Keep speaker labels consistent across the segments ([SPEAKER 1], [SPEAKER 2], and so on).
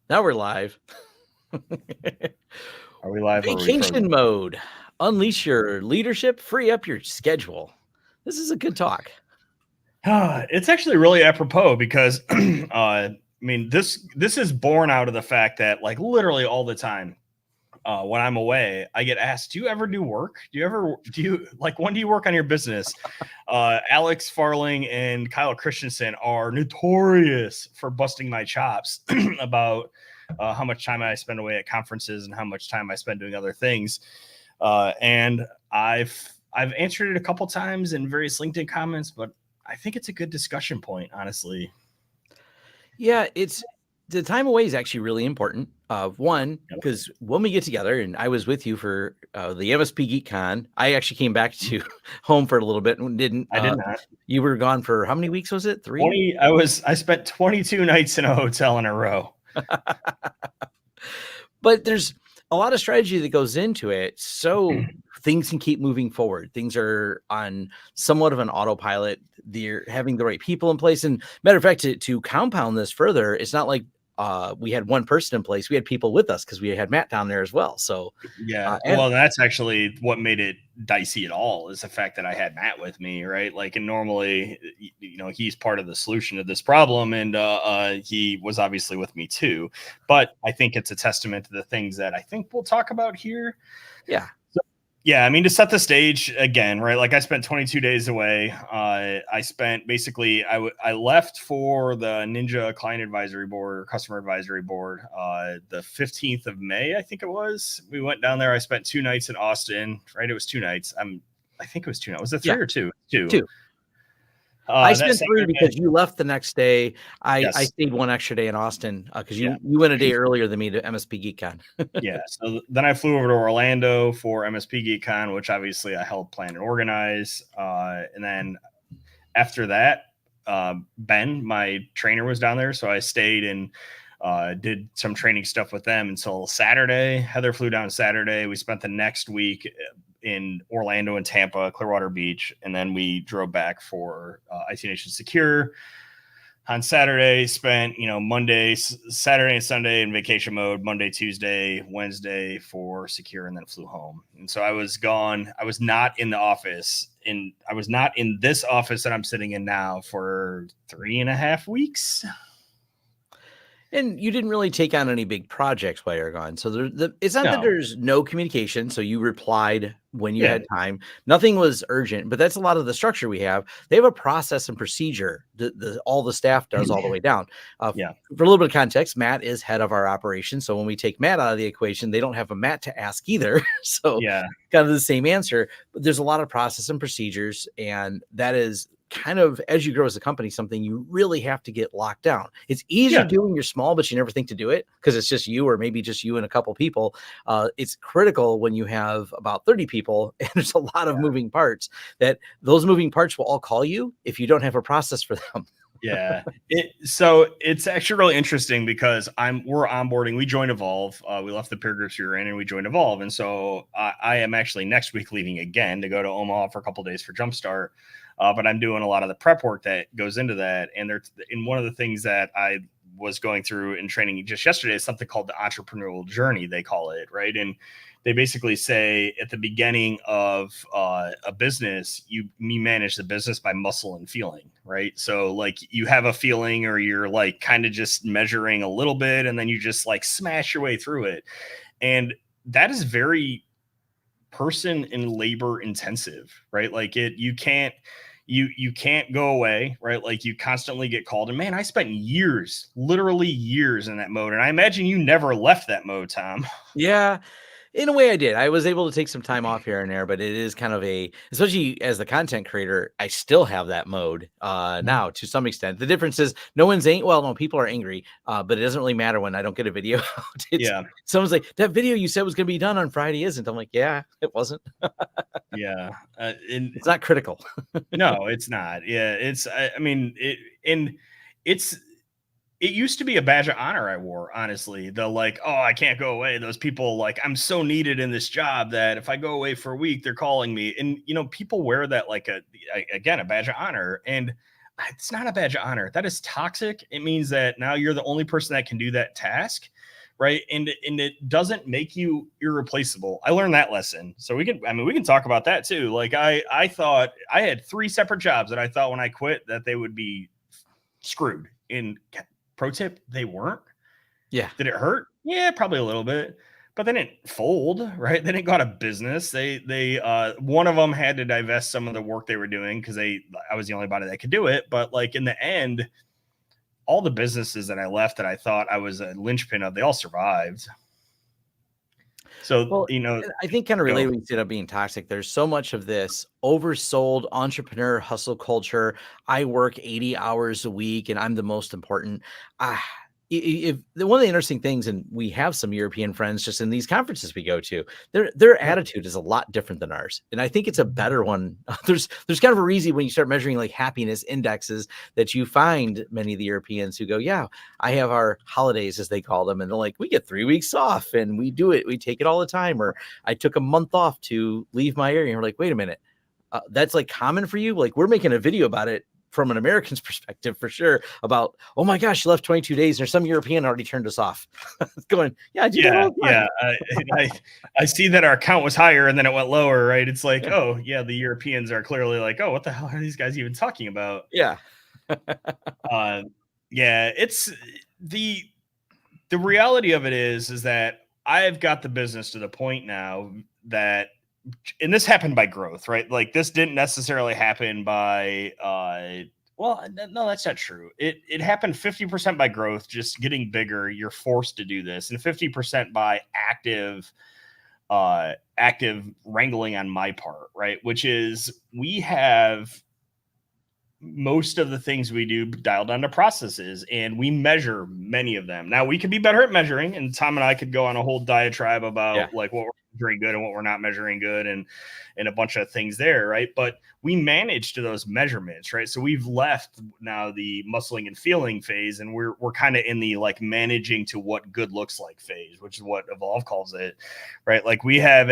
[SPEAKER 1] Now we're live.
[SPEAKER 2] Are we live or are we
[SPEAKER 1] Vacation
[SPEAKER 2] frozen?
[SPEAKER 1] mode. Unleash your leadership, free up your schedule. This is a good talk.
[SPEAKER 2] It's actually really apropos because this is born out of the fact that like literally all the time when I'm away, I get asked, "Do you ever do work? When do you work on your business?" Alex Farling and Kyle Christensen are notorious for busting my chops about how much time I spend away at conferences and how much time I spend doing other things. And I've answered it a couple times in various LinkedIn comments, but I think it's a good discussion point, honestly.
[SPEAKER 1] Yeah, it's the time away is actually really important. One, because when we get together, and I was with you for the MSP Geek Con, I actually came back to home for a little bit and didn't.
[SPEAKER 2] I did not.
[SPEAKER 1] You were gone for how many weeks was it? 3?
[SPEAKER 2] 20. I spent 22 nights in a hotel in a row.
[SPEAKER 1] But there's a lot of strategy that goes into it. So things can keep moving forward. Things are on somewhat of an autopilot. They're having the right people in place. And matter of fact, to compound this further, it's not like we had one person in place. We had people with us because we had Matt down there as well. So
[SPEAKER 2] Yeah.
[SPEAKER 1] and
[SPEAKER 2] Well, that's actually what made it dicey at all is the fact that I had Matt with me, right? Like, and normally, he's part of the solution to this problem. And he was obviously with me too. But I think it's a testament to the things that I think we'll talk about here.
[SPEAKER 1] yeah.
[SPEAKER 2] Yeah, I mean, to set the stage again, right? Like I spent 22 days away. I spent basically, I left for the Ninja Client Advisory Board or Customer Advisory Board the 15th of May, I think it was. We went down there. I spent 2 nights in Austin, right? It was 2 nights. I think it was 2 nights. Was it 3
[SPEAKER 1] Yeah.
[SPEAKER 2] or 2? 2.
[SPEAKER 1] 2. I
[SPEAKER 2] That
[SPEAKER 1] spent 3
[SPEAKER 2] Saturday,
[SPEAKER 1] because you left the next day. I
[SPEAKER 2] yes.
[SPEAKER 1] stayed 1 extra day in Austin because
[SPEAKER 2] Yeah.
[SPEAKER 1] you went a day earlier than me to MSP GeekCon.
[SPEAKER 2] Yeah. So then I flew over to Orlando for MSP GeekCon, which obviously I helped plan and organize. And then after that, Ben, my trainer, was down there, so I stayed and did some training stuff with them until Saturday. Heather flew down Saturday. We spent the next week in Orlando and Tampa, Clearwater Beach, and then we drove back for IT Nation Secure. On Saturday, spent Monday, Saturday, and Sunday in vacation mode. Monday, Tuesday, Wednesday for Secure, and then flew home. And so I was gone. I was not in the office, and I was not in this office that I'm sitting in now for 3.5 weeks.
[SPEAKER 1] And you didn't really take on any big projects while you're gone. So it's not that
[SPEAKER 2] No,
[SPEAKER 1] there's no communication. So you replied when you
[SPEAKER 2] yeah,
[SPEAKER 1] had time. Nothing was urgent, but that's a lot of the structure we have. They have a process and procedure that all the staff does all the way down.
[SPEAKER 2] yeah,
[SPEAKER 1] For a little bit of context, Matt is head of our operation. So when we take Matt out of the equation, they don't have a Matt to ask either. So
[SPEAKER 2] yeah.
[SPEAKER 1] kind of the same answer. But there's a lot of process and procedures, and that is kind of, as you grow as a company, something you really have to get locked down. It's easier
[SPEAKER 2] Yeah.
[SPEAKER 1] doing you're small, but you never think to do it because it's just you, or maybe just you and a couple people. It's critical when you have about 30 people and there's a lot of moving parts, that those moving parts will all call you if you don't have a process for them.
[SPEAKER 2] Yeah. So it's actually really interesting because we're onboarding. We joined Evolve. We left the peer groups we were in and we joined Evolve. And so I am actually next week leaving again to go to Omaha for a couple of days for Jumpstart. But I'm doing a lot of the prep work that goes into that. And one of the things that I was going through in training just yesterday is something called the entrepreneurial journey, they call it, right? And they basically say at the beginning of a business, you manage the business by muscle and feeling, right? So like you have a feeling, or you're like kind of just measuring a little bit, and then you just like smash your way through it. And that is very person and labor intensive, right? Like you can't go away, right? Like you constantly get called. And man, I spent years, literally years in that mode. And I imagine you never left that mode, Tom.
[SPEAKER 1] Yeah. In a way, I did. I was able to take some time off here and there, but it is kind of especially as the content creator, I still have that mode now to some extent. The difference is no, people are angry, but it doesn't really matter when I don't get a video out.
[SPEAKER 2] Yeah.
[SPEAKER 1] Someone's like, that video you said was going to be done on Friday isn't. I'm like, yeah, it wasn't.
[SPEAKER 2] Yeah.
[SPEAKER 1] It's not critical.
[SPEAKER 2] No, it's not. Yeah. I mean, it's, it used to be a badge of honor I wore, honestly. The like, oh, I can't go away. Those people, like, I'm so needed in this job that if I go away for a week, they're calling me. And, people wear that like a badge of honor. And it's not a badge of honor. That is toxic. It means that now you're the only person that can do that task, right? And it doesn't make you irreplaceable. I learned that lesson. So we can talk about that too. Like I thought I had 3 separate jobs that I thought when I quit that they would be screwed. In pro tip, they weren't.
[SPEAKER 1] Yeah.
[SPEAKER 2] Did it hurt? Yeah, probably a little bit. But they didn't fold, right? They didn't go out of business. They one of them had to divest some of the work they were doing because I was the only body that could do it. But like in the end, all the businesses that I left that I thought I was a linchpin of, they all survived. So,
[SPEAKER 1] Well, I think kind of related when you said about being toxic, there's so much of this oversold entrepreneur hustle culture. I work 80 hours a week and I'm the most important. If one of the interesting things, and we have some European friends just in these conferences we go to, their attitude is a lot different than ours. And I think it's a better one. There's kind of a reason when you start measuring like happiness indexes that you find many of the Europeans who go, yeah, I have our holidays as they call them. And they're like, we get 3 weeks off and we do it. We take it all the time. Or I took a month off to leave my area. And we're like, wait a minute. That's like common for you. Like we're making a video about it from an American's perspective for sure about, oh my gosh, you left 22 days and some European already turned us off. Going, yeah, I do that all the time.
[SPEAKER 2] I see that our count was higher and then it went lower, right? It's like, oh yeah, the Europeans are clearly like, oh, what the hell are these guys even talking about?
[SPEAKER 1] Yeah.
[SPEAKER 2] Yeah, it's the reality of it is that I've got the business to the point now that, and this happened by growth, right? Like this didn't necessarily happen by, well, no, that's not true. It happened 50% by growth, just getting bigger. You're forced to do this, and 50% by active wrangling on my part, right? Which is we have most of the things we do dialed down to processes and we measure many of them. Now we could be better at measuring, and Tom and I could go on a whole diatribe about like what we're measuring good and what we're not measuring good and a bunch of things there. Right. But we manage to those measurements. Right. So we've left now the muscling and feeling phase, and we're kind of in the like managing to what good looks like phase, which is what Evolve calls it. Right. Like we have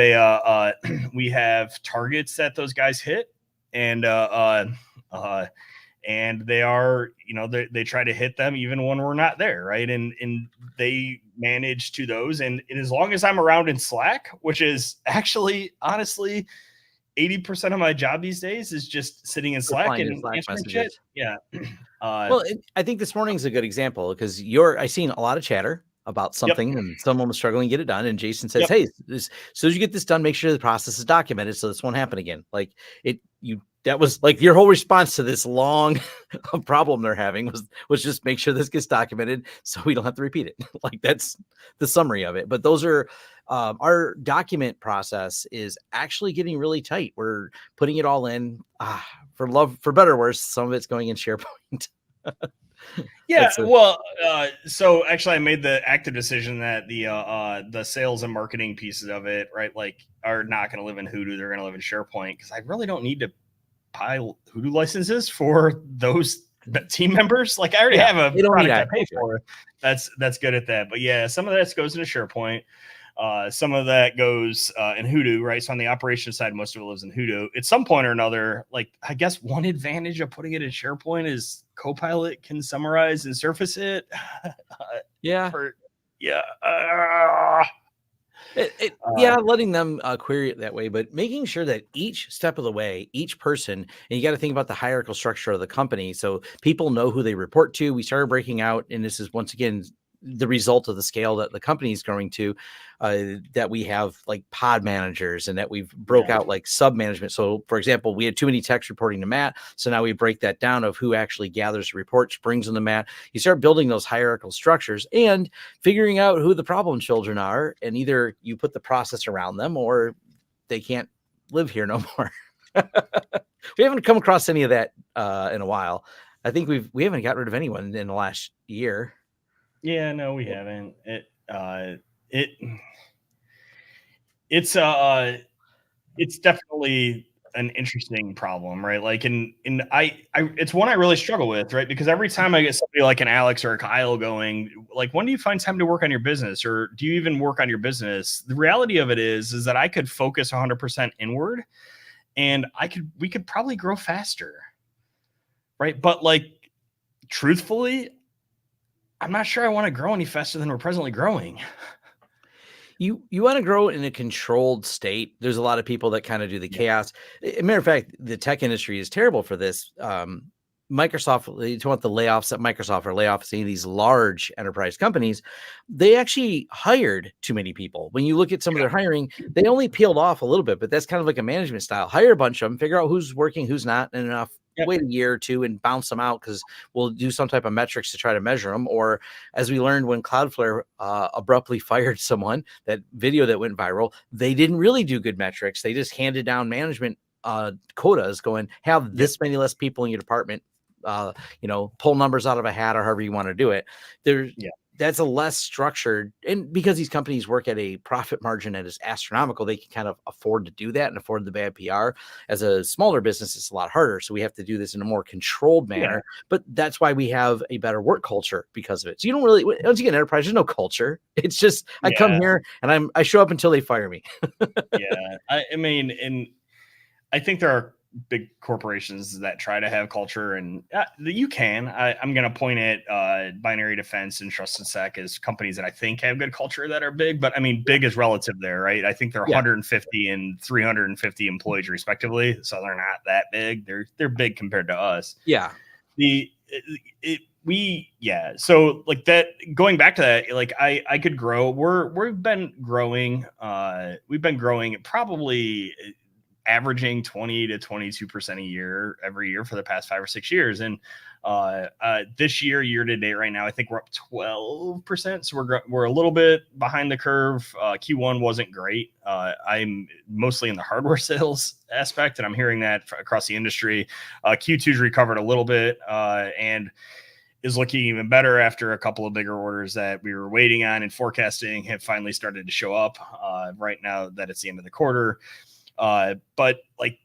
[SPEAKER 2] we have targets that those guys hit, and and they are, they try to hit them even when we're not there, right? And they manage to those. And as long as I'm around in Slack, which is actually, honestly, 80% of my job these days is just sitting in Slack and answering shit. Yeah.
[SPEAKER 1] Well, I think this morning's a good example because I seen a lot of chatter about something and someone was struggling to get it done. And Jason says, hey, as soon as you get this done, make sure the process is documented so this won't happen again. Like that was like your whole response to this long problem they're having was just make sure this gets documented so we don't have to repeat it. Like that's the summary of it. But those are our document process is actually getting really tight. We're putting it all in for better or worse. Some of it's going in SharePoint.
[SPEAKER 2] Yeah, so actually I made the active decision that the sales and marketing pieces of it, right, like are not going to live in Hoodoo. They're going to live in SharePoint because I really don't need to buy Hoodoo licenses for those team members. Like I already have a product I pay for. That's good at that. But yeah, some of that goes into SharePoint. Some of that goes in Hoodoo, right? So on the operations side, most of it lives in Hoodoo. At some point or another, like I guess one advantage of putting it in SharePoint is Copilot can summarize and surface it.
[SPEAKER 1] Letting them query it that way, but making sure that each step of the way, each person, and you got to think about the hierarchical structure of the company. So people know who they report to. We started breaking out, and this is once again the result of the scale that the company is growing to, that we have like pod managers and that we've broke out like sub management. So for example, we had too many techs reporting to Matt. So now we break that down of who actually gathers reports, brings them to Matt. You start building those hierarchical structures and figuring out who the problem children are. And either you put the process around them or they can't live here no more. We haven't come across any of that in a while. I think we haven't got rid of anyone in the last year.
[SPEAKER 2] Yeah, no, we haven't. It's definitely an interesting problem, right? Like, it's one I really struggle with, right? Because every time I get somebody like an Alex or a Kyle going, like, when do you find time to work on your business, or do you even work on your business? The reality of it is that I could focus 100% inward, and we could probably grow faster. right? But like, truthfully, I'm not sure I want to grow any faster than we're presently growing.
[SPEAKER 1] You want to grow in a controlled state. There's a lot of people that kind of do the chaos. A matter of fact, the tech industry is terrible for this. Microsoft, you want the layoffs at Microsoft or layoffs any of these large enterprise companies, they actually hired too many people. When you look at some of their hiring, they only peeled off a little bit, but that's kind of like a management style. Hire a bunch of them, figure out who's working, who's not, and enough. Wait a year or two and bounce them out because we'll do some type of metrics to try to measure them. Or as we learned when Cloudflare abruptly fired someone, that video that went viral, they didn't really do good metrics. They just handed down management quotas going, have this many less people in your department, pull numbers out of a hat or however you want to do it. That's a less structured, and because these companies work at a profit margin that is astronomical, they can kind of afford to do that and afford the bad PR. As a smaller business, it's a lot harder. So we have to do this in a more controlled manner, but that's why we have a better work culture because of it. So you don't really, once you get an enterprise, there's no culture. It's just, I come here and I show up until they fire me.
[SPEAKER 2] I mean, and I think there are big corporations that try to have culture, and you can. I'm going to point at Binary Defense and Trust and Sec as companies that I think have good culture that are big, but I mean, big is relative there, right? I think they're 150 and 350 employees respectively, so they're not that big. They're big compared to us.
[SPEAKER 1] Yeah.
[SPEAKER 2] So like that, going back to that, like I could grow. We've been growing. We've been growing probably averaging 20 to 22% a year every year for the past 5 or 6 years. And this year to date right now, I think we're up 12%. So we're a little bit behind the curve. Q1 wasn't great. I'm mostly in the hardware sales aspect, and I'm hearing that across the industry. Q2's recovered a little bit and is looking even better after a couple of bigger orders that we were waiting on and forecasting have finally started to show up right now that it's the end of the quarter. But like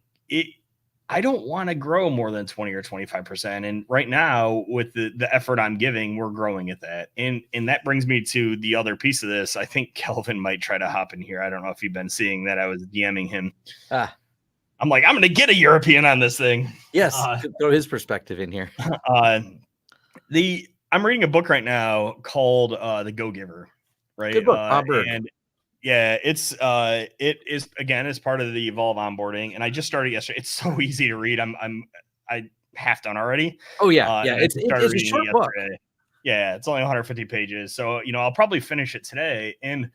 [SPEAKER 2] I don't want to grow more than 20 or 25%. And right now with the effort I'm giving, we're growing at that. And that brings me to the other piece of this. I think Kelvin might try to hop in here. I don't know if you've been seeing that. I was DMing him. I'm like, I'm going to get a European on this thing.
[SPEAKER 1] Yes. Throw his perspective in here.
[SPEAKER 2] I'm reading a book right now called The Go-Giver, right?
[SPEAKER 1] Good book, Bob Berg.
[SPEAKER 2] And it is again as part of the Evolve onboarding, and I just started yesterday. It's so easy to read. I half done already.
[SPEAKER 1] Oh yeah, it's a short book.
[SPEAKER 2] Yeah, it's only 150 pages, so I'll probably finish it today. And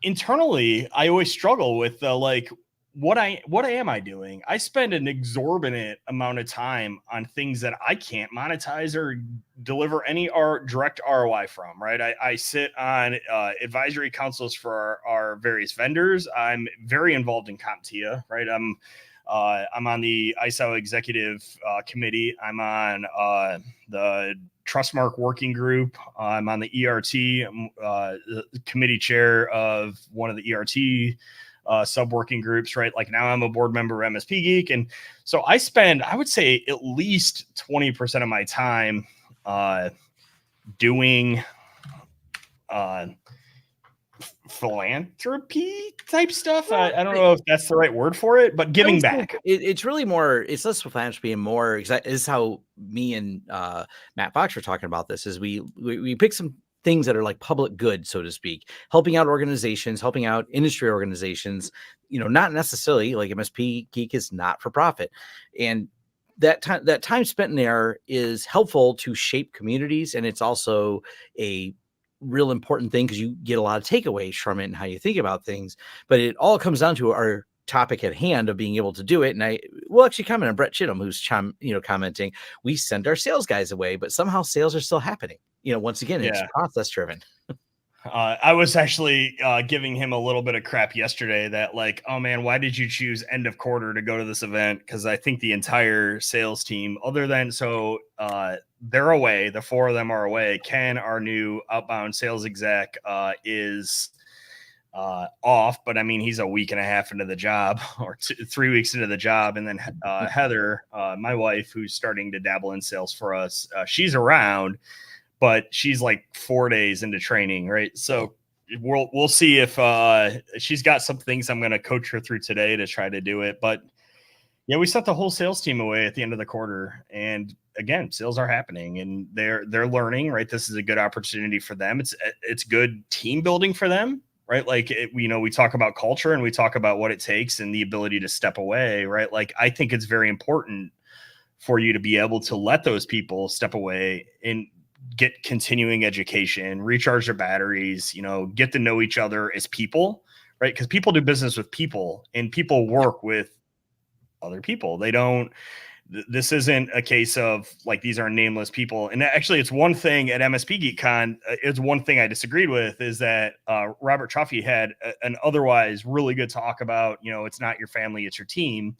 [SPEAKER 2] internally, I always struggle with what am I doing? I spend an exorbitant amount of time on things that I can't monetize or deliver any direct ROI from, right? I sit on advisory councils for our various vendors. I'm very involved in CompTIA, right? I'm on the ISO executive committee. I'm on the Trustmark working group. I'm on the ERT, the committee chair of one of the ERT sub-working groups, right? Like now I'm a board member of MSP Geek. And so I spend, I would say at least 20% of my time doing philanthropy type stuff. I don't know if that's the right word for it, but giving back.
[SPEAKER 1] It's really more, it's less philanthropy and more, this is how me and Matt Fox were talking about this, is we pick some things that are like public good, so to speak, helping out organizations, helping out industry organizations, not necessarily like MSP Geek is not for profit. And that time spent in there is helpful to shape communities. And it's also a real important thing because you get a lot of takeaways from it and how you think about things. But it all comes down to our topic at hand of being able to do it. And I will actually comment on Brett Chittum, who's commenting, we send our sales guys away, but somehow sales are still happening. Once again, it's process driven.
[SPEAKER 2] I was actually giving him a little bit of crap yesterday that like, oh man, why did you choose end of quarter to go to this event? Because I think the entire sales team, they're away. The 4 of them are away. Ken, our new outbound sales exec, is off, but I mean, he's a week and a half into the job or 3 weeks into the job. And then Heather, my wife, who's starting to dabble in sales for us, she's around, but she's like 4 days into training. Right. So we'll see if she's got some things I'm going to coach her through today to try to do it. But Yeah, we sent the whole sales team away at the end of the quarter, and again, sales are happening, and they're learning. Right, this is a good opportunity for them. It's good team building for them. Right, like we talk about culture and we talk about what it takes and the ability to step away. Right, like I think it's very important for you to be able to let those people step away and get continuing education, recharge their batteries, get to know each other as people, right? Because people do business with people and people work with other people. They don't, this isn't a case of like, these are nameless people. And actually it's one thing at MSP GeekCon. It's one thing I disagreed with is that Robert Truffy had an otherwise really good talk about, it's not your family, it's your team.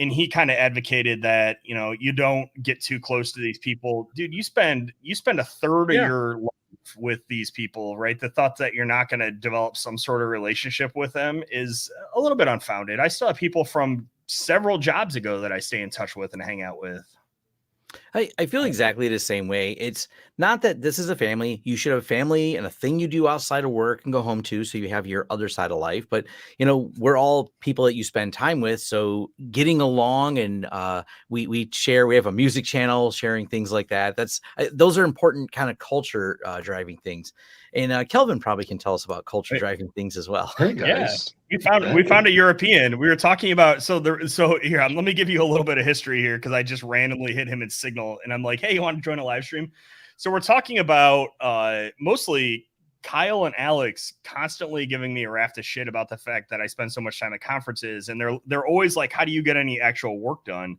[SPEAKER 2] And he kind of advocated that, you don't get too close to these people. Dude, you spend a third of your life with these people, right? The thought that you're not going to develop some sort of relationship with them is a little bit unfounded. I still have people from several jobs ago that I stay in touch with and hang out with.
[SPEAKER 1] I feel exactly the same way. It's not that this is a family. You should have a family and a thing you do outside of work and go home to, so you have your other side of life. But we're all people that you spend time with. So getting along and we share. We have a music channel, sharing things like that. Those are important kind of culture driving things. And Kelvin probably can tell us about culture driving things as well.
[SPEAKER 3] Hey guys,
[SPEAKER 2] we found a European. We were talking about so here. Let me give you a little bit of history here because I just randomly hit him in Signal and I'm like, hey, you want to join a live stream? So we're talking about mostly Kyle and Alex constantly giving me a raft of shit about the fact that I spend so much time at conferences, and they're always like, how do you get any actual work done?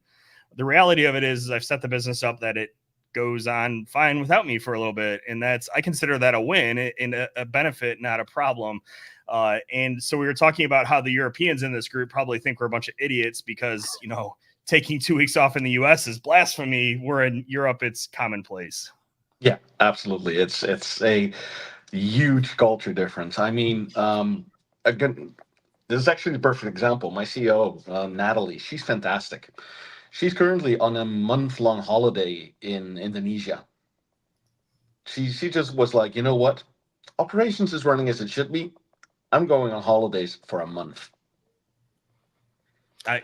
[SPEAKER 2] The reality of it is I've set the business up that it goes on fine without me for a little bit, and I consider that a win and a benefit, not a problem. And so we were talking about how the Europeans in this group probably think we're a bunch of idiots because taking 2 weeks off in the US is blasphemy. We're in Europe, it's commonplace.
[SPEAKER 3] Yeah, absolutely. It's a huge culture difference. I mean, again, this is actually the perfect example. My CEO, Natalie, she's fantastic. She's currently on a month-long holiday in Indonesia. She just was like, you know what? Operations is running as it should be. I'm going on holidays for a month.
[SPEAKER 2] As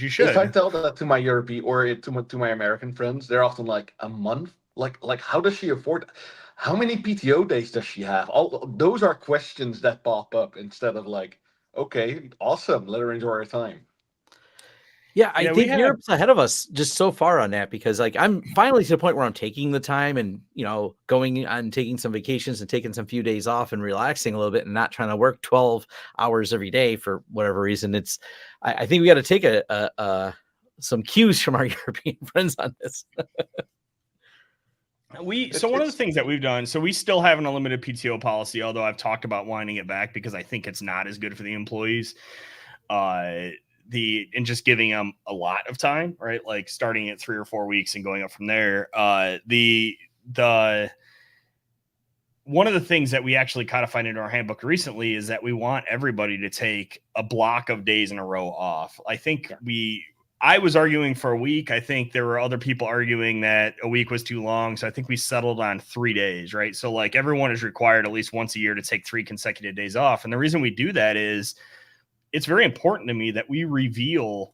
[SPEAKER 2] you should.
[SPEAKER 3] If I tell that to my European or to my American friends, they're often like, a month? Like how does she afford? How many PTO days does she have? All those are questions that pop up instead of like, okay, awesome, let her enjoy her time.
[SPEAKER 1] Yeah, I think Europe's ahead of us just so far on that because like I'm finally to the point where I'm taking the time and going on taking some vacations and taking some few days off and relaxing a little bit and not trying to work 12 hours every day for whatever reason. I think we got to take some cues from our European friends on this.
[SPEAKER 2] One of the things that we've done, so we still have an unlimited PTO policy, although I've talked about winding it back because I think it's not as good for the employees. And just giving them a lot of time, right? Like starting at 3 or 4 weeks and going up from there. One of the things that we actually codified into our handbook recently is that we want everybody to take a block of days in a row off. I think I was arguing for a week. I think there were other people arguing that a week was too long. So I think we settled on 3 days, right? So like everyone is required at least once a year to take 3 consecutive days off. And the reason we do that is it's very important to me that we reveal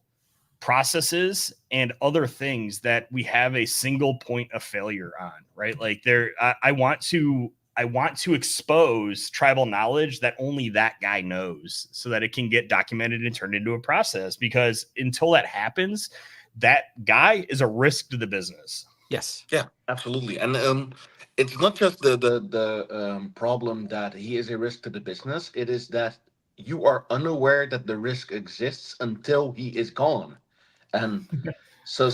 [SPEAKER 2] processes and other things that we have a single point of failure on, right? Like I want to expose tribal knowledge that only that guy knows so that it can get documented and turned into a process, because until that happens, that guy is a risk to the business.
[SPEAKER 1] Yes.
[SPEAKER 3] Yeah, absolutely. And it's not just the problem that he is a risk to the business. It is that you are unaware that the risk exists until he is gone. And so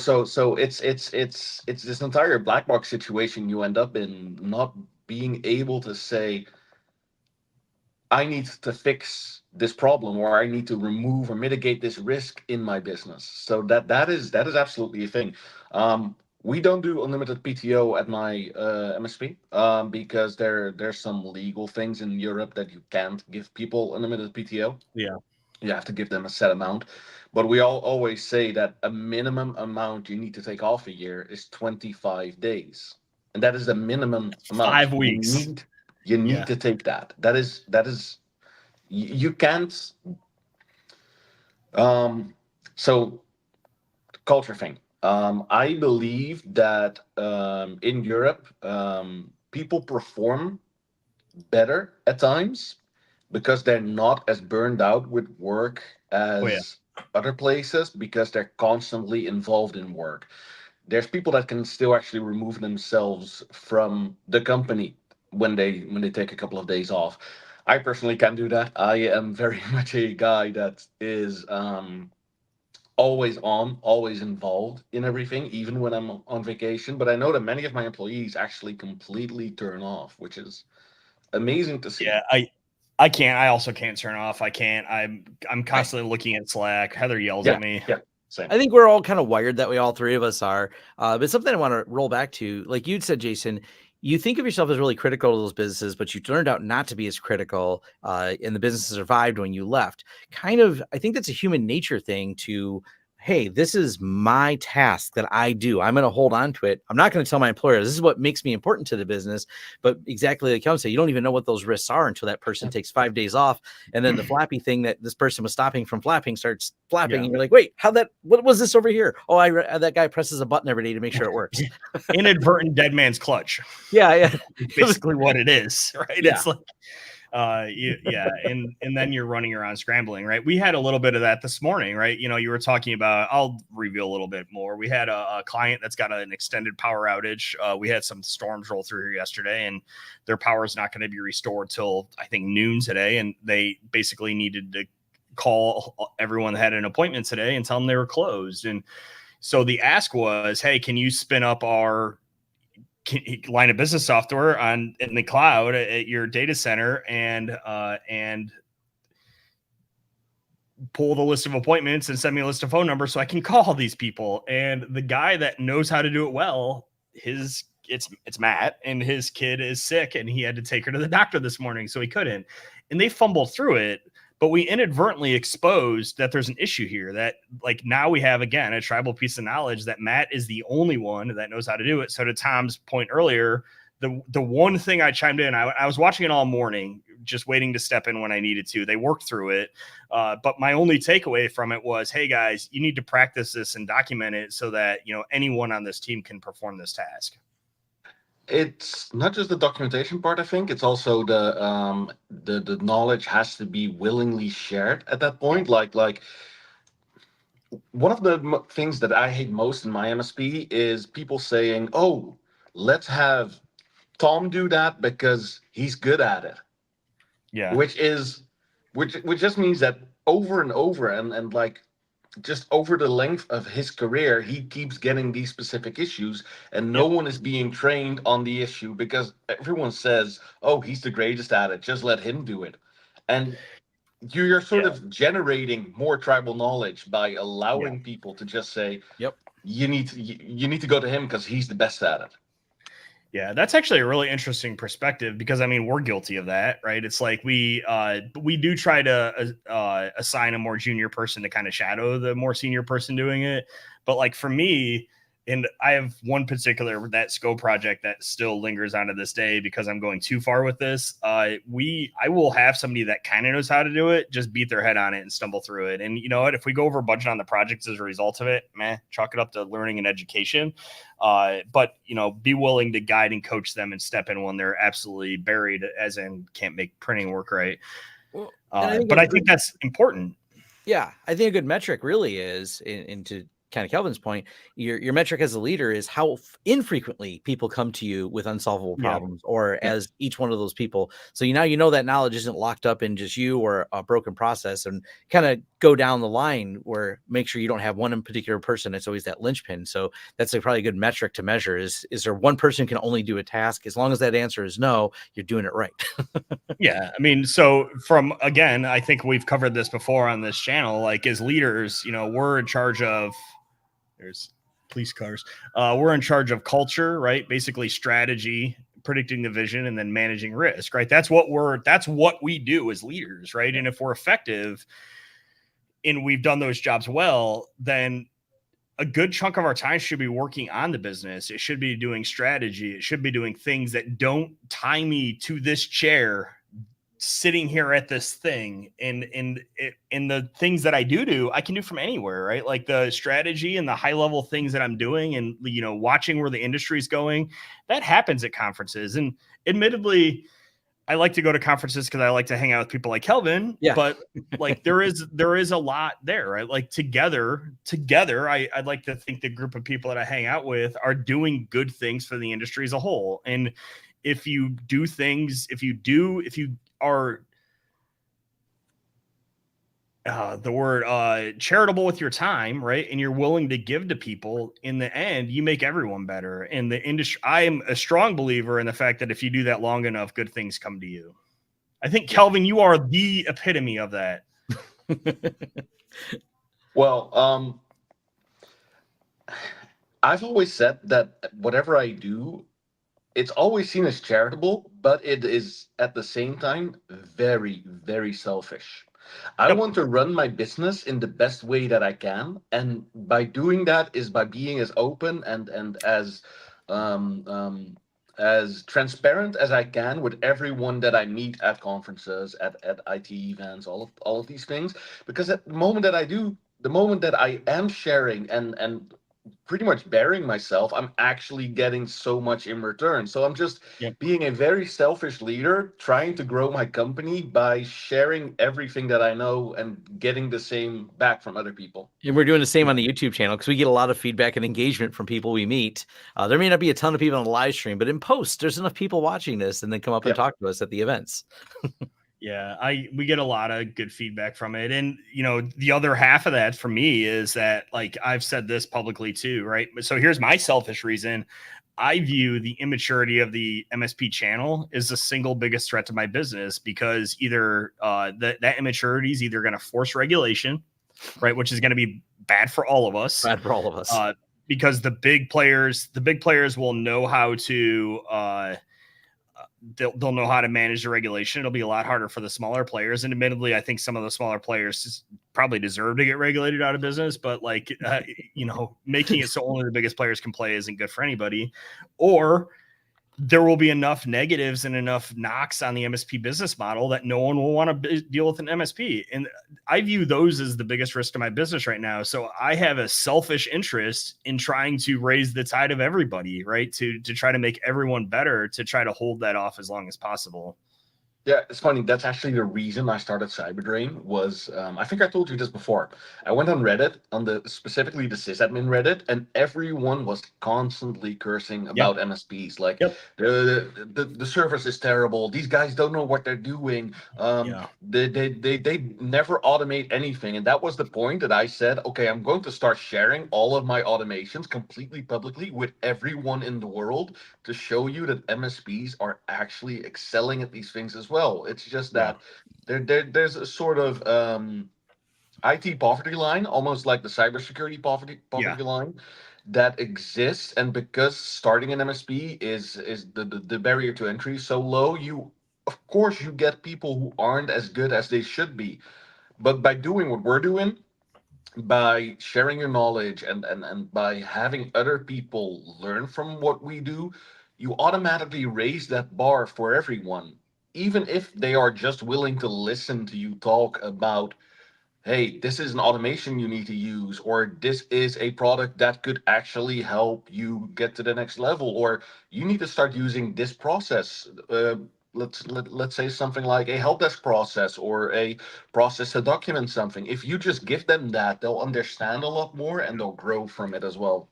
[SPEAKER 3] it's this entire black box situation you end up in, not being able to say, I need to fix this problem, or I need to remove or mitigate this risk in my business. So that is absolutely a thing. We don't do unlimited PTO at my MSP because there's some legal things in Europe that you can't give people unlimited PTO.
[SPEAKER 2] Yeah.
[SPEAKER 3] You have to give them a set amount. But we always say that a minimum amount you need to take off a year is 25 days. And that is the minimum amount.
[SPEAKER 2] 5 weeks.
[SPEAKER 3] You need to take that. That is you can't So, culture thing. I believe that in Europe, people perform better at times because they're not as burned out with work
[SPEAKER 2] Oh yeah.
[SPEAKER 3] as other places because they're constantly involved in work. There's people that can still actually remove themselves from the company when they take a couple of days off. I personally can't do that. I am very much a guy that is always on, always involved in everything, even when I'm on vacation. But I know that many of my employees actually completely turn off, which is amazing to see.
[SPEAKER 2] Yeah, I can't. I also can't turn off. I can't. I'm
[SPEAKER 3] I
[SPEAKER 2] constantly looking at Slack. Heather yells at
[SPEAKER 3] Yeah,
[SPEAKER 2] me.
[SPEAKER 3] yeah, same.
[SPEAKER 1] I think we're all kind of wired that way. All three of us are. But something I want to roll back to, like you'd said, Jason, you think of yourself as really critical to those businesses, but you turned out not to be as critical, and the business survived when you left. Kind of, I think that's a human nature thing to, hey, this is my task that I do. I'm going to hold on to it. I'm not going to tell my employer this is what makes me important to the business. But exactly like Kevin said, you don't even know what those risks are until that person takes 5 days off, and then the flappy thing that this person was stopping from flapping starts flapping,
[SPEAKER 2] Yeah.
[SPEAKER 1] and you're like, wait, what was this over here? Oh, that guy presses a button every day to make sure it works.
[SPEAKER 2] Inadvertent dead man's clutch.
[SPEAKER 1] Yeah.
[SPEAKER 2] Basically what it is, right?
[SPEAKER 1] Yeah.
[SPEAKER 2] It's like and then you're running around scrambling, right? We had a little bit of that this morning, right? You know, you were talking about, I'll reveal a little bit more. We had a client that's got an extended power outage. We had some storms roll through here yesterday, and their power is not going to be restored till I think noon today, and they basically needed to call everyone that had an appointment today and tell them they were closed. And so the ask was, hey, can you spin up our line of business software in the cloud at your data center and pull the list of appointments and send me a list of phone numbers so I can call these people. And the guy that knows how to do it well, it's Matt, and his kid is sick and he had to take her to the doctor this morning, so he couldn't. And they fumbled through it, but we inadvertently exposed that there's an issue here, that like now we have again a tribal piece of knowledge that Matt is the only one that knows how to do it. So to Tom's point earlier, the one thing I chimed in, I was watching it all morning, just waiting to step in when I needed to. They worked through it. But my only takeaway from it was, hey guys, you need to practice this and document it so that, you know, anyone on this team can perform this task.
[SPEAKER 3] It's not just the documentation part. I think it's also the knowledge has to be willingly shared at that point. Like one of the things that I hate most in my MSP is people saying, "Oh, let's have Tom do that because he's good at it,"
[SPEAKER 2] Yeah.
[SPEAKER 3] which just means that over and over and like just over the length of his career, he keeps getting these specific issues, and no
[SPEAKER 2] Yep.
[SPEAKER 3] one is being trained on the issue because everyone says, "Oh, he's the greatest at it. Just let him do it." And you're sort
[SPEAKER 2] Yeah.
[SPEAKER 3] of generating more tribal knowledge by
[SPEAKER 2] Yeah.
[SPEAKER 3] allowing people to just say,
[SPEAKER 1] Yep.
[SPEAKER 3] you need to go to him because he's the best at it."
[SPEAKER 2] Yeah, that's actually a really interesting perspective, because I mean, we're guilty of that, right? It's like we do try to assign a more junior person to kind of shadow the more senior person doing it. But like for me, and I have one particular, that scope project that still lingers on to this day because I'm going too far with this. I will have somebody that kind of knows how to do it, just beat their head on it and stumble through it. And you know what? If we go over budget on the projects as a result of it, chalk it up to learning and education. But you know, be willing to guide and coach them and step in when they're absolutely buried, as in can't make printing work right.
[SPEAKER 1] Well,
[SPEAKER 2] But I think that's important.
[SPEAKER 1] Yeah, I think a good metric really is, into kind of Kelvin's point, your metric as a leader is how infrequently people come to you with unsolvable
[SPEAKER 2] Yeah.
[SPEAKER 1] problems, or as each one of those people. So you know that knowledge isn't locked up in just you or a broken process, and kind of go down the line where make sure you don't have one in particular person. It's always that linchpin. So that's probably a good metric to measure is there one person can only do a task? As long as that answer is no, you're doing it right.
[SPEAKER 2] Yeah, I mean, so from, again, I think we've covered this before on this channel. Like as leaders, you know, we're in charge of, there's police cars. We're in charge of culture, right? Basically strategy, predicting the vision, and then managing risk, right? That's what we do as leaders, right? And if we're effective and we've done those jobs well, then a good chunk of our time should be working on the business. It should be doing strategy. It should be doing things that don't tie me to this chair sitting here at this thing, and the things that I do, I can do from anywhere, right? Like the strategy and the high level things that I'm doing, and watching where the industry is going, that happens at conferences. And admittedly, I like to go to conferences because I like to hang out with people like Kelvin.
[SPEAKER 1] Yeah.
[SPEAKER 2] But like there is a lot there, right? Like together, I'd like to think the group of people that I hang out with are doing good things for the industry as a whole. And if you do things, if you are charitable with your time, right, and you're willing to give to people, in the end, you make everyone better. In the industry, I am a strong believer in the fact that if you do that long enough, good things come to you. I think, Kelvin, you are the epitome of that.
[SPEAKER 3] Well, I've always said that whatever I do, it's always seen as charitable, but it is at the same time very, very selfish. I
[SPEAKER 2] Yep.
[SPEAKER 3] want to run my business in the best way that I can, and by doing that is by being as open and um, um, as transparent as I can with everyone that I meet at conferences, at IT events, all of these things. Because at the moment that I do, the moment that I am sharing and pretty much burying myself, I'm actually getting so much in return. So I'm just
[SPEAKER 2] Yep.
[SPEAKER 3] being a very selfish leader, trying to grow my company by sharing everything that I know and getting the same back from other people.
[SPEAKER 1] And we're doing the same on the YouTube channel because we get a lot of feedback and engagement from people we meet. There may not be a ton of people on the live stream, but in post, there's enough people watching this and then come up and talk to us at the events.
[SPEAKER 2] Yeah, we get a lot of good feedback from it. And, the other half of that for me is that, like, I've said this publicly too, right? So here's my selfish reason. I view the immaturity of the MSP channel as the single biggest threat to my business, because either that immaturity is either going to force regulation, right, which is going to be bad for all of us.
[SPEAKER 1] Bad for all of us.
[SPEAKER 2] Because the big players will know how to they'll know how to manage the regulation. It'll be a lot harder for the smaller players. And admittedly, I think some of the smaller players probably deserve to get regulated out of business, but making it so only the biggest players can play isn't good for anybody. Or there will be enough negatives and enough knocks on the MSP business model that no one will want to deal with an MSP. And I view those as the biggest risk to my business right now. So I have a selfish interest in trying to raise the tide of everybody, right? To try to make everyone better, to try to hold that off as long as possible.
[SPEAKER 3] Yeah, it's funny. That's actually the reason I started Cyberdrain. Was I think I told you this before. I went on Reddit, specifically the sysadmin Reddit, and everyone was constantly cursing about MSPs. Like, the service is terrible. These guys don't know what they're doing. They never automate anything. And that was the point that I said, okay, I'm going to start sharing all of my automations completely publicly with everyone in the world, to show you that MSPs are actually excelling at these things as well. It's just that there's a sort of IT poverty line, almost like the cybersecurity poverty line, that exists. And because starting an MSP is the barrier to entry so low, of course you get people who aren't as good as they should be. But by doing what we're doing, by sharing your knowledge and by having other people learn from what we do, you automatically raise that bar for everyone. Even if they are just willing to listen to you talk about, hey, this is an automation you need to use, or this is a product that could actually help you get to the next level, or you need to start using this process. Let's say something like a help desk process or a process to document something. If you just give them that, they'll understand a lot more and they'll grow from it as well.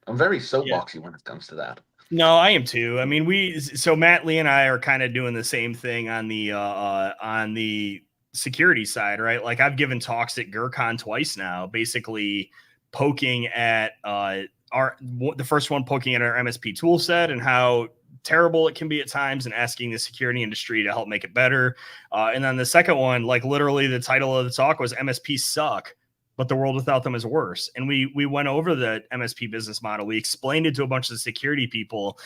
[SPEAKER 3] I'm very soapboxy when it comes to that.
[SPEAKER 2] No, I am too. I mean, so Matt, Lee, and I are kind of doing the same thing on the security side, right? Like, I've given talks at GurCon twice now, basically poking at the first one poking at our MSP tool set and how terrible it can be at times, and asking the security industry to help make it better. And then the second one, like, literally the title of the talk was MSPs suck, but the world without them is worse. And we went over the MSP business model. We explained it to a bunch of the security people.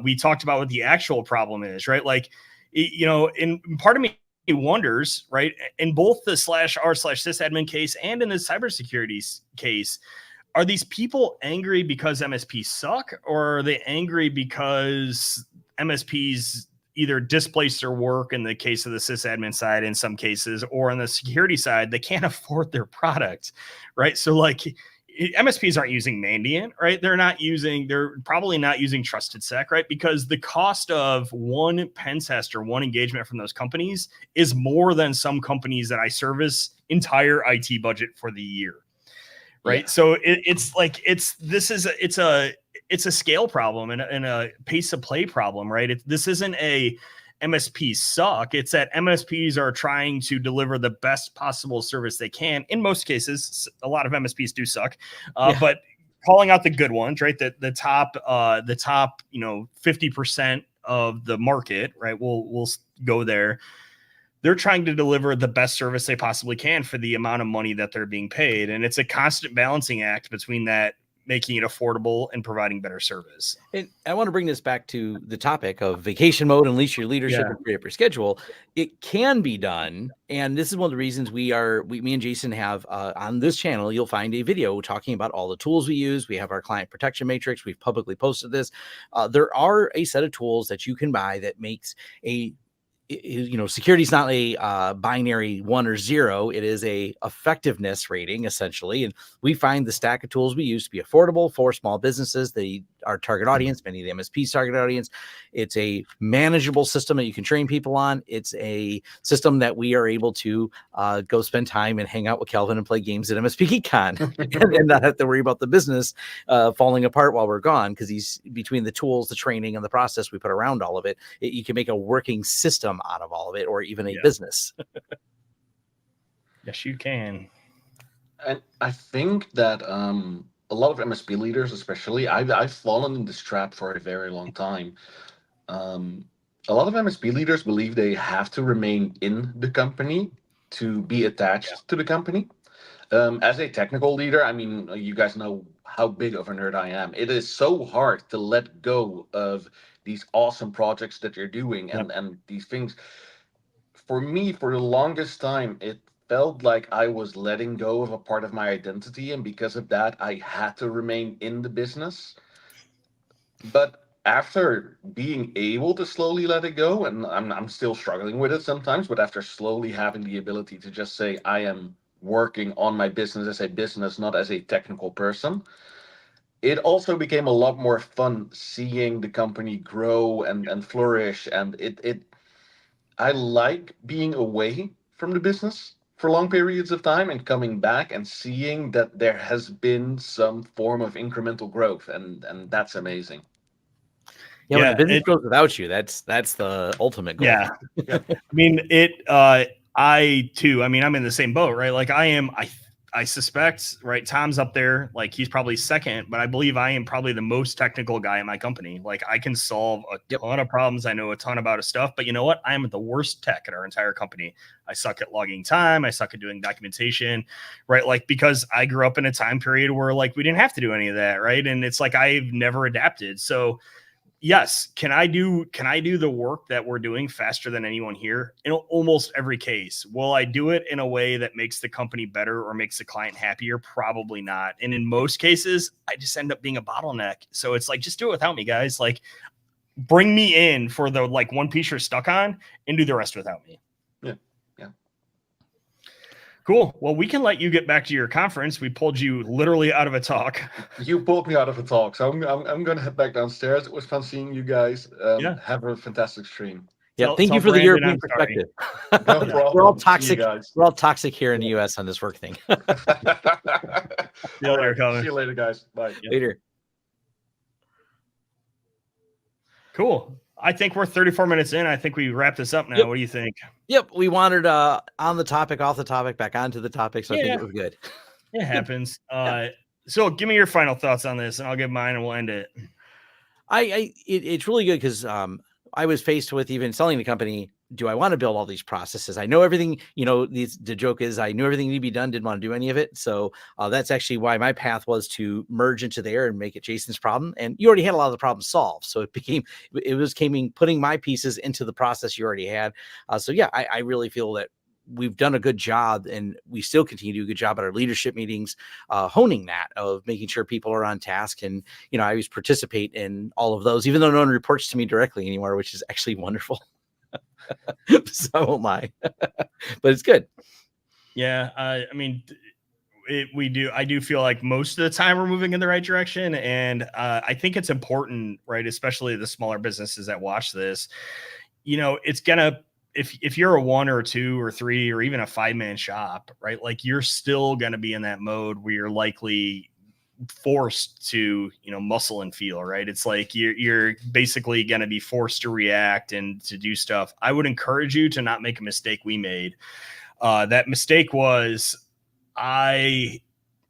[SPEAKER 2] We talked about what the actual problem is, right? Like, and part of me wonders, right, in both the /r/sysadmin case and in the cybersecurity case, are these people angry because MSPs suck, or are they angry because MSPs either displace their work in the case of the sysadmin side in some cases, or on the security side, they can't afford their product, right? So like MSPs aren't using Mandiant, right? They're probably not using Trusted Sec, right? Because the cost of one pen test or one engagement from those companies is more than some companies that I service entire IT budget for the year, right? Yeah. So it's a scale problem and a pace of play problem, right? This isn't a MSPs suck. It's that MSPs are trying to deliver the best possible service they can. In most cases, a lot of MSPs do suck, but calling out the good ones, right? The top 50% of the market, right? We'll go there. They're trying to deliver the best service they possibly can for the amount of money that they're being paid, and it's a constant balancing act between that, making it affordable and providing better service.
[SPEAKER 1] And I want to bring this back to the topic of vacation mode, unleash your leadership and free up your schedule. It can be done. And this is one of the reasons me and Jason have on this channel, you'll find a video talking about all the tools we use. We have our client protection matrix. We've publicly posted this. There are a set of tools that you can buy that makes security is not a binary 1 or 0. It is a effectiveness rating, essentially. And we find the stack of tools we use to be affordable for small businesses. Our target audience, many of the MSP's target audience. It's a manageable system that you can train people on. It's a system that we are able to go spend time and hang out with Kelvin and play games at MSP GeekCon and not have to worry about the business falling apart while we're gone, because he's between the tools, the training, and the process we put around all of it, you can make a working system out of all of it, or even a business.
[SPEAKER 2] Yes, you can.
[SPEAKER 3] And I think that a lot of MSP leaders, especially, I've fallen in this trap for a very long time. A lot of MSP leaders believe they have to remain in the company to be attached to the company. As a technical leader, I mean, you guys know how big of a nerd I am. It is so hard to let go of these awesome projects that you're doing and these things. For me, for the longest time, it felt like I was letting go of a part of my identity, and because of that, I had to remain in the business. But after being able to slowly let it go, and I'm still struggling with it sometimes, but after slowly having the ability to just say I am working on my business as a business, not as a technical person, it also became a lot more fun seeing the company grow and flourish. And I like being away from the business for long periods of time and coming back and seeing that there has been some form of incremental growth, and that's amazing.
[SPEAKER 1] Yeah, when the business grows without you, that's the ultimate goal.
[SPEAKER 2] Yeah. I mean, I too, I mean, I'm in the same boat, right? Like I suspect, right, Tom's up there, like he's probably second, but I believe I am probably the most technical guy in my company. Like I can solve a ton of problems. I know a ton about stuff, but you know what? I am the worst tech in our entire company. I suck at logging time. I suck at doing documentation, right? Like, because I grew up in a time period where like we didn't have to do any of that, right? And it's like I've never adapted. So yes, can I do the work that we're doing faster than anyone here? In almost every case. Will I do it in a way that makes the company better or makes the client happier? Probably not. And in most cases, I just end up being a bottleneck. So it's like, just do it without me, guys. Like, bring me in for the like one piece you're stuck on and do the rest without me. Cool. Well, we can let you get back to your conference. We pulled you literally out of a talk.
[SPEAKER 3] You pulled me out of a talk, so I'm going to head back downstairs. It was fun seeing you guys. Have a fantastic stream.
[SPEAKER 1] Yeah, thank you for the European perspective.
[SPEAKER 3] No problem.
[SPEAKER 1] We're all toxic. We're all toxic here in the U.S. on this work thing.
[SPEAKER 3] See you later, guys. Bye.
[SPEAKER 1] Later.
[SPEAKER 2] Cool. I think we're 34 minutes in. I think we wrap this up now. Yep. What do you think?
[SPEAKER 1] Yep. We wandered on the topic, off the topic, back onto the topic. So I think it was good.
[SPEAKER 2] It happens. So give me your final thoughts on this and I'll give mine and we'll end it.
[SPEAKER 1] It's really good because I was faced with even selling the company. Do I want to build all these processes? I know everything, the joke is I knew everything needed to be done, didn't want to do any of it. So that's actually why my path was to merge into there and make it Jason's problem. And you already had a lot of the problems solved. So it was putting my pieces into the process you already had. So yeah, I really feel that we've done a good job, and we still continue to do a good job at our leadership meetings, honing that, of making sure people are on task. And, I always participate in all of those, even though no one reports to me directly anymore, which is actually wonderful. So I won't lie, but it's good.
[SPEAKER 2] Yeah. I mean, I do feel like most of the time we're moving in the right direction. And I think it's important, right? Especially the smaller businesses that watch this, it's gonna, if you're a 1 or 2 or 3 or even a 5-man shop, right? Like, you're still going to be in that mode where you're likely forced to, muscle and feel, right? It's like you're basically going to be forced to react and to do stuff. I would encourage you to not make a mistake we made. That mistake was, I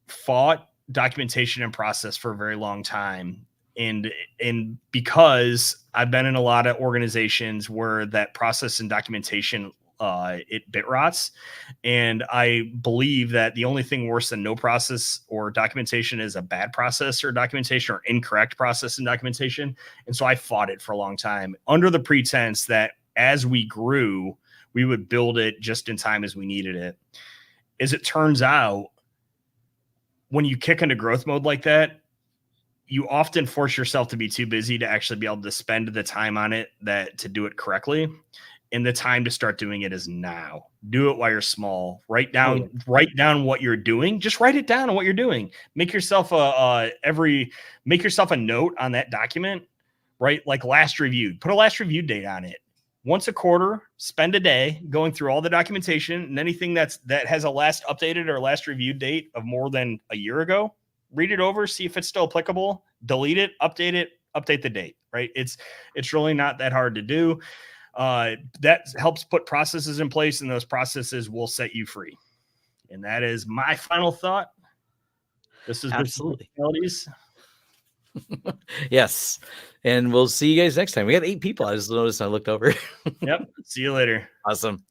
[SPEAKER 2] fought documentation and process for a very long time. And because I've been in a lot of organizations where that process and documentation, it bit rots. And I believe that the only thing worse than no process or documentation is a bad process or documentation, or incorrect process and documentation. And so I fought it for a long time under the pretense that as we grew, we would build it just in time as we needed it. As it turns out, when you kick into growth mode like that, you often force yourself to be too busy to actually be able to spend the time on it to do it correctly. And the time to start doing it is now. Do it while you're small. Write down what you're doing. Just write it down on what you're doing. Make yourself a note on that document, right? Like last reviewed. Put a last review date on it. Once a quarter, spend a day going through all the documentation, and anything that has a last updated or last reviewed date of more than a year ago, read it over, see if it's still applicable, delete it, update the date, right? It's really not that hard to do. That helps put processes in place, and those processes will set you free. And that is my final thought. This is
[SPEAKER 1] Absolutely.
[SPEAKER 2] Technicalities.
[SPEAKER 1] Yes. And we'll see you guys next time. We got 8 people. I just noticed, I looked over.
[SPEAKER 2] Yep. See you later.
[SPEAKER 1] Awesome.